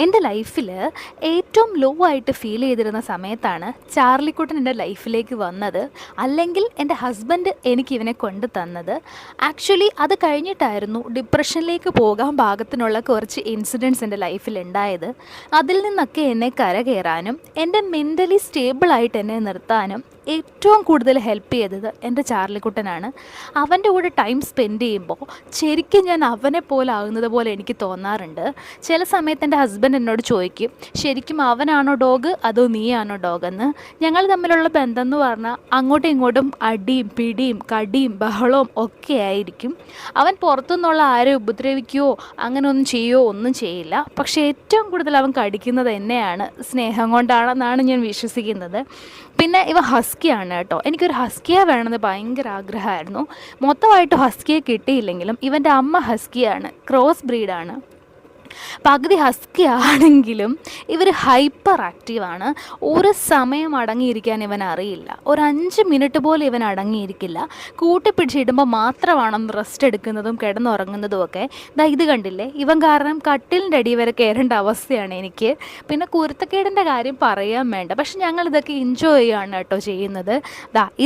എൻ്റെ ലൈഫിൽ ഏറ്റവും ലോ ആയിട്ട് ഫീൽ ചെയ്തിരുന്ന സമയത്താണ് ചാർലിക്കുട്ടൻ എൻ്റെ ലൈഫിലേക്ക് വന്നത്. അല്ലെങ്കിൽ എൻ്റെ ഹസ്ബൻഡ് എനിക്ക് ഇവനെ കൊണ്ട് തന്നത്. ആക്ച്വലി അത് കഴിഞ്ഞിട്ടായിരുന്നു ഡിപ്രഷനിലേക്ക് പോകാൻ പാകത്തിനുള്ള കുറച്ച് ഇൻസിഡൻറ്റ്സ് എൻ്റെ ലൈഫിൽ ഉണ്ടായത്. അതിൽ നിന്നൊക്കെ എന്നെ കരകയറാനും എൻ്റെ മെൻ്റലി സ്റ്റേബിളായിട്ട് എന്നെ നിർത്താനും ഏറ്റവും കൂടുതൽ ഹെൽപ്പ് ചെയ്തത് എൻ്റെ ചാർലിക്കുട്ടനാണ്. അവൻ്റെ കൂടെ ടൈം സ്പെൻഡ് ചെയ്യുമ്പോൾ ശരിക്കും ഞാൻ അവനെ പോലെ ആകുന്നത് പോലെ എനിക്ക് തോന്നാറുണ്ട്. ചില സമയത്ത് എൻ്റെ ഹസ്ബൻഡ് എന്നോട് ചോദിക്കും, ശരിക്കും അവനാണോ ഡോഗ് അതോ നീയാണോ ഡോഗ് എന്ന്. ഞങ്ങൾ തമ്മിലുള്ള ബന്ധം എന്ന് പറഞ്ഞാൽ അങ്ങോട്ടും ഇങ്ങോട്ടും അടിയും പിടിയും കടിയും ബഹളവും ഒക്കെ ആയിരിക്കും. അവൻ പുറത്തുനിന്നുള്ള ആരെ ഉപദ്രവിക്കുകയോ അങ്ങനെ ഒന്നും ചെയ്യുകയോ ഒന്നും ചെയ്യില്ല. പക്ഷേ ഏറ്റവും കൂടുതൽ അവൻ കടിക്കുന്നത് എന്നെയാണ്. സ്നേഹം കൊണ്ടാണെന്നാണ് ഞാൻ വിശ്വസിക്കുന്നത്. പിന്നെ ഇവ ഹസ്കിയാണ് കേട്ടോ. എനിക്കൊരു ഹസ്കിയെ വേണമെന്ന് ഭയങ്കര ആഗ്രഹമായിരുന്നു. മൊത്തമായിട്ട് ഹസ്കിയെ കിട്ടിയില്ലെങ്കിലും ഇവൻ്റെ അമ്മ ഹസ്കിയാണ്, ക്രോസ് ബ്രീഡാണ്. പകുതി ഹസ്കി ആണെങ്കിലും ഇവർ ഹൈപ്പർ ആക്റ്റീവാണ്. ഒരു സമയം അടങ്ങിയിരിക്കാൻ ഇവൻ അറിയില്ല. ഒരു 5 മിനിറ്റ് പോലും ഇവൻ അടങ്ങിയിരിക്കില്ല. കൂട്ടിപ്പിടിച്ചിടുമ്പോൾ മാത്രമാണ് റെസ്റ്റ് എടുക്കുന്നതും കിടന്നുറങ്ങുന്നതും ഒക്കെ. ഇത് കണ്ടില്ലേ, ഇവൻ കാരണം കട്ടിലിൻ്റെ അടി വരെ കയറേണ്ട അവസ്ഥയാണ് എനിക്ക്. പിന്നെ കുരുത്തക്കേടിൻ്റെ കാര്യം പറയാൻ വേണ്ട. പക്ഷെ ഞങ്ങളിതൊക്കെ എൻജോയ് ചെയ്യുകയാണ് കേട്ടോ ചെയ്യുന്നത്.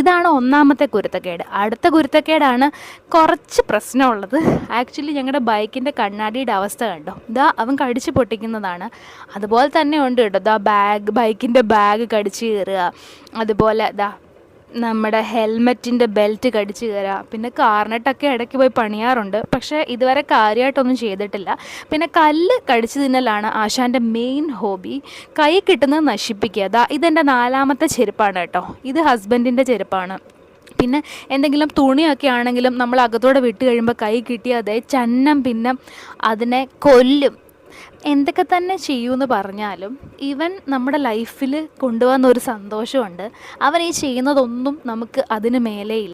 ഇതാണ് ഒന്നാമത്തെ കുരുത്തക്കേട്. അടുത്ത കുരുത്തക്കേടാണ് കുറച്ച് പ്രശ്നമുള്ളത്. ആക്ച്വലി ഞങ്ങളുടെ ബൈക്കിൻ്റെ കണ്ണാടിയുടെ അവസ്ഥ കണ്ടോ, അവൻ കടിച്ച് പൊട്ടിക്കുന്നതാണ്. അതുപോലെ തന്നെ ഉണ്ട് കേട്ടോ. ബൈക്കിൻ്റെ ബാഗ് കടിച്ച് കയറുക, അതുപോലെ നമ്മുടെ ഹെൽമെറ്റിൻ്റെ ബെൽറ്റ് കടിച്ച് കയറുക. പിന്നെ കാർനെട്ടൊക്കെ ഇടയ്ക്ക് പോയി പണിയാറുണ്ട്, പക്ഷേ ഇതുവരെ കാര്യമായിട്ടൊന്നും ചെയ്തിട്ടില്ല. പിന്നെ കല്ല് കടിച്ചു തിന്നലാണ് ആശാൻ്റെ മെയിൻ ഹോബി. കൈ കിട്ടുന്നത് നശിപ്പിക്കുക. ഇതെൻ്റെ 4ാമത്തെ ചെരുപ്പാണ് കേട്ടോ. ഇത് ഹസ്ബൻഡിൻ്റെ ചെരുപ്പാണ്. പിന്നെ എന്തെങ്കിലും തുണിയൊക്കെ ആണെങ്കിലും നമ്മൾ അകത്തോടെ വിട്ട് കഴിയുമ്പോൾ കൈ കിട്ടിയാൽ അതേ ചന്നം പിന്നെ അതിനെ കൊല്ലും. എന്തൊക്കെ തന്നെ ചെയ്യുമെന്ന് പറഞ്ഞാലും ഇവൻ നമ്മുടെ ലൈഫിൽ കൊണ്ടുവന്ന ഒരു സന്തോഷമുണ്ട്. അവൻ ഈ ചെയ്യുന്നതൊന്നും നമുക്ക് അതിന് മേലെയില്ല.